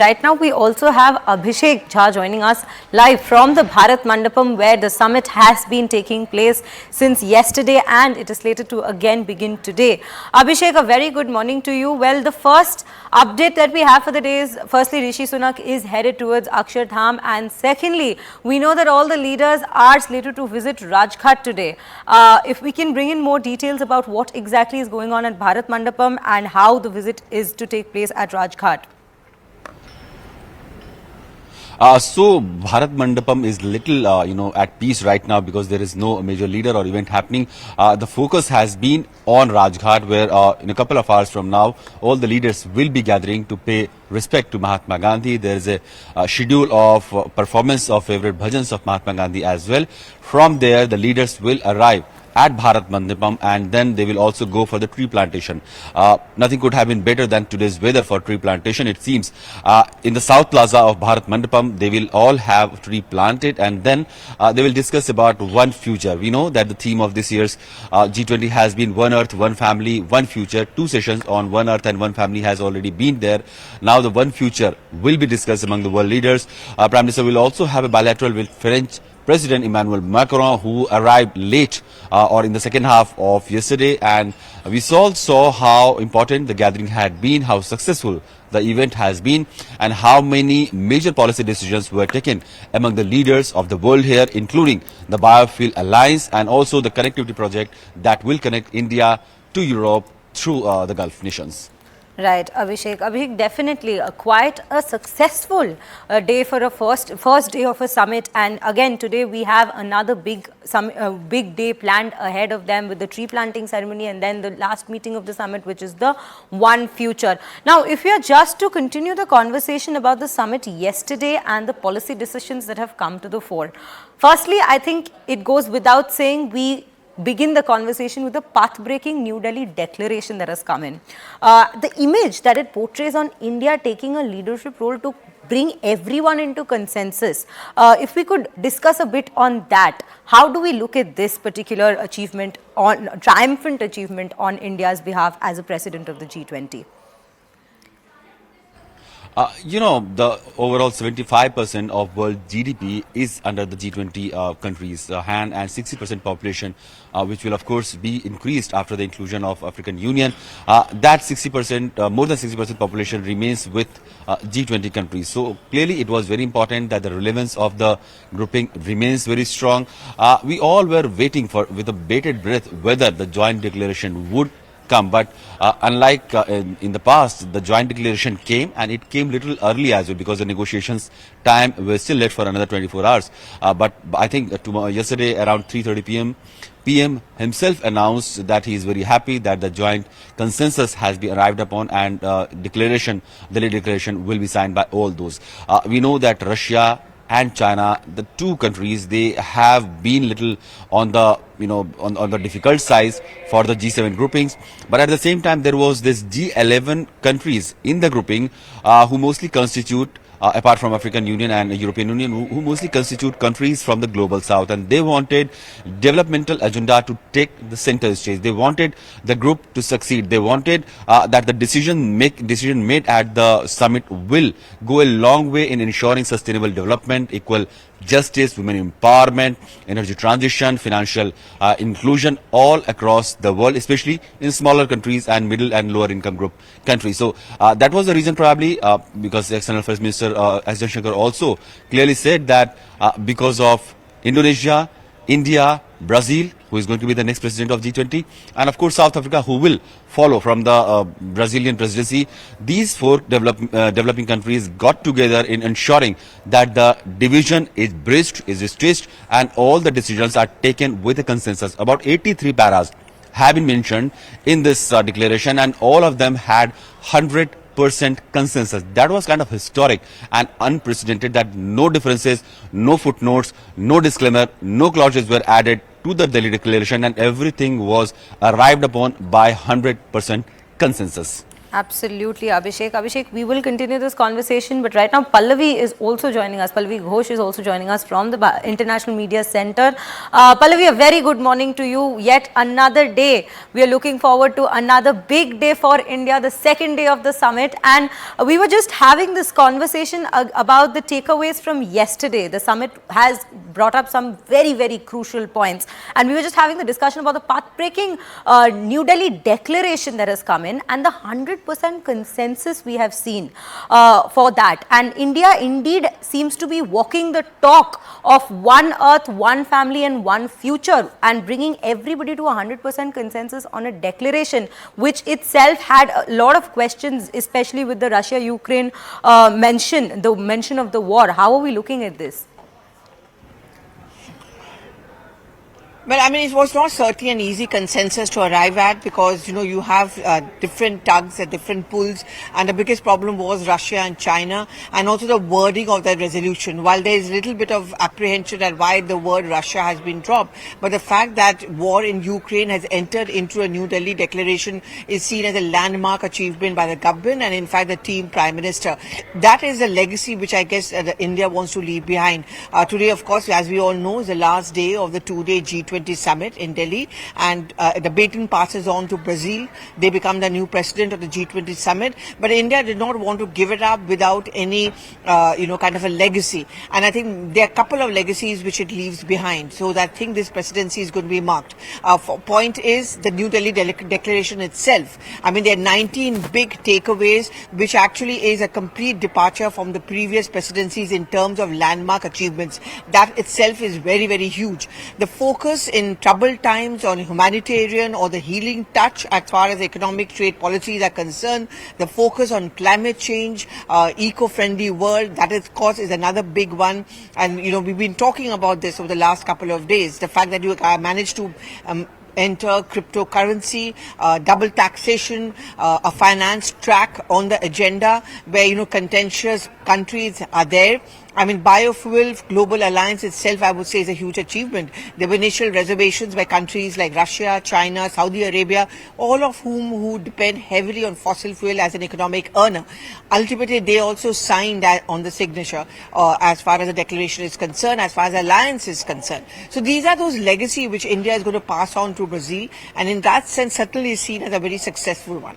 Right now, we also have Abhishek Jha joining us live from the Bharat Mandapam, where the summit has been taking place since yesterday and it is slated to again begin today. Abhishek, a very good morning to you. Well, the first update that we have for the day is, firstly, Rishi Sunak is headed towards Akshardham, and secondly, we know that all the leaders are slated to visit Rajghat today. If we can bring in more details about what exactly is going on at Bharat Mandapam and how the visit is to take place at Rajghat. So Bharat Mandapam is little, at peace right now because there is no major leader or event happening. The focus has been on Rajghat, where in a couple of hours from now, all the leaders will be gathering to pay respect to Mahatma Gandhi. There is a schedule of performance of favorite bhajans of Mahatma Gandhi as well. From there, the leaders will arrive at Bharat Mandapam, and then they will also go for the tree plantation. Nothing could have been better than today's weather for tree plantation, it seems. In the South Plaza of Bharat Mandapam, they will all have tree planted, and then they will discuss about one future. We know that the theme of this year's G20 has been One Earth, One Family, One Future. 2 sessions on One Earth and One Family has already been there. Now the One Future will be discussed among the world leaders. Prime Minister will also have a bilateral with French President Emmanuel Macron, who arrived late or in the second half of yesterday, and we all saw how important the gathering had been, how successful the event has been, and how many major policy decisions were taken among the leaders of the world here, including the Biofuel Alliance and also the connectivity project that will connect India to Europe through the Gulf nations. Right, Abhishek. Abhishek, definitely quite a successful day for a first day of a summit, and again today we have another big day planned ahead of them with the tree planting ceremony and then the last meeting of the summit, which is the One Future. Now, if we are just to continue the conversation about the summit yesterday and the policy decisions that have come to the fore, firstly, I think it goes without saying we begin the conversation with the path-breaking New Delhi declaration that has come in. The image that it portrays on India taking a leadership role to bring everyone into consensus. If we could discuss a bit on that, how do we look at this particular achievement, triumphant achievement on India's behalf as a president of the G20? The overall 75% of world GDP is under the G20 countries' hand, and 60% population, which will of course be increased after the inclusion of African Union. That 60%, more than 60% population remains with G20 countries. So clearly it was very important that the relevance of the grouping remains very strong. We all were waiting with a bated breath whether the joint declaration would come, but unlike in the past, the joint declaration came, and it came little early as well because the negotiations time was still left for another 24 hours. But I think yesterday around 3:30 PM himself announced that he is very happy that the joint consensus has been arrived upon, and Delhi declaration will be signed by all those. We know that Russia and China, the 2 countries, they have been little on the on the difficult size for the G7 groupings, but at the same time there was this G11 countries in the grouping who mostly constitute, apart from African Union and European Union, who mostly constitute countries from the global south, and they wanted developmental agenda to take the center stage. They wanted the group to succeed. They wanted that the decision made at the summit will go a long way in ensuring sustainable development, equal justice, women empowerment, energy transition, financial inclusion all across the world, especially in smaller countries and middle and lower income group countries. So that was the reason probably because the External Affairs Minister S. Jaishankar also clearly said that because of Indonesia, India, Brazil, who is going to be the next president of G20, and of course South Africa, who will follow from the Brazilian presidency, these 4 developing countries got together in ensuring that the division is bridged, is stretched, and all the decisions are taken with a consensus. About 83 paras have been mentioned in this declaration, and all of them had 100% consensus. That was kind of historic and unprecedented, that no differences, no footnotes, no disclaimer, no clauses were added to the Delhi declaration, and everything was arrived upon by 100% consensus. Absolutely, Abhishek. Abhishek, we will continue this conversation, but right now Pallavi is also joining us. Pallavi Ghosh is also joining us from the International Media Center. Pallavi, a very good morning to you. Yet another day. We are looking forward to another big day for India, the second day of the summit. And we were just having this conversation about the takeaways from yesterday. The summit has brought up some very, very crucial points. And we were just having the discussion about the path-breaking New Delhi declaration that has come in and the 100% consensus we have seen for that. And India indeed seems to be walking the talk of one earth, one family and one future, and bringing everybody to 100% consensus on a declaration which itself had a lot of questions, especially with the Russia-Ukraine mention of the war. How are we looking at this? Well, I mean, it was not certainly an easy consensus to arrive at because, you have different tugs and different pulls. And the biggest problem was Russia and China and also the wording of the resolution. While there is a little bit of apprehension at why the word Russia has been dropped, but the fact that war in Ukraine has entered into a New Delhi declaration is seen as a landmark achievement by the government and, in fact, the team prime minister. That is a legacy which I guess India wants to leave behind. Today, of course, as we all know, is the last day of the two-day G20 summit in Delhi, and the baton passes on to Brazil. They become the new president of the G20 summit, but India did not want to give it up without any kind of a legacy, and I think there are a couple of legacies which it leaves behind, so that I think this presidency is going to be marked. Point is the New Delhi declaration itself. I mean, there are 19 big takeaways which actually is a complete departure from the previous presidencies in terms of landmark achievements. That itself is very, very huge. The focus in troubled times on humanitarian or the healing touch as far as economic trade policies are concerned, the focus on climate change, eco-friendly world, that of course is another big one. And we've been talking about this over the last couple of days, the fact that you managed to enter cryptocurrency, double taxation, a finance track on the agenda where contentious countries are there. I mean, biofuel global alliance itself, I would say, is a huge achievement. There were initial reservations by countries like Russia, China, Saudi Arabia, all of who depend heavily on fossil fuel as an economic earner. Ultimately, they also signed on the signature as far as the declaration is concerned, as far as alliance is concerned. So these are those legacy which India is going to pass on to Brazil, and in that sense, certainly is seen as a very successful one.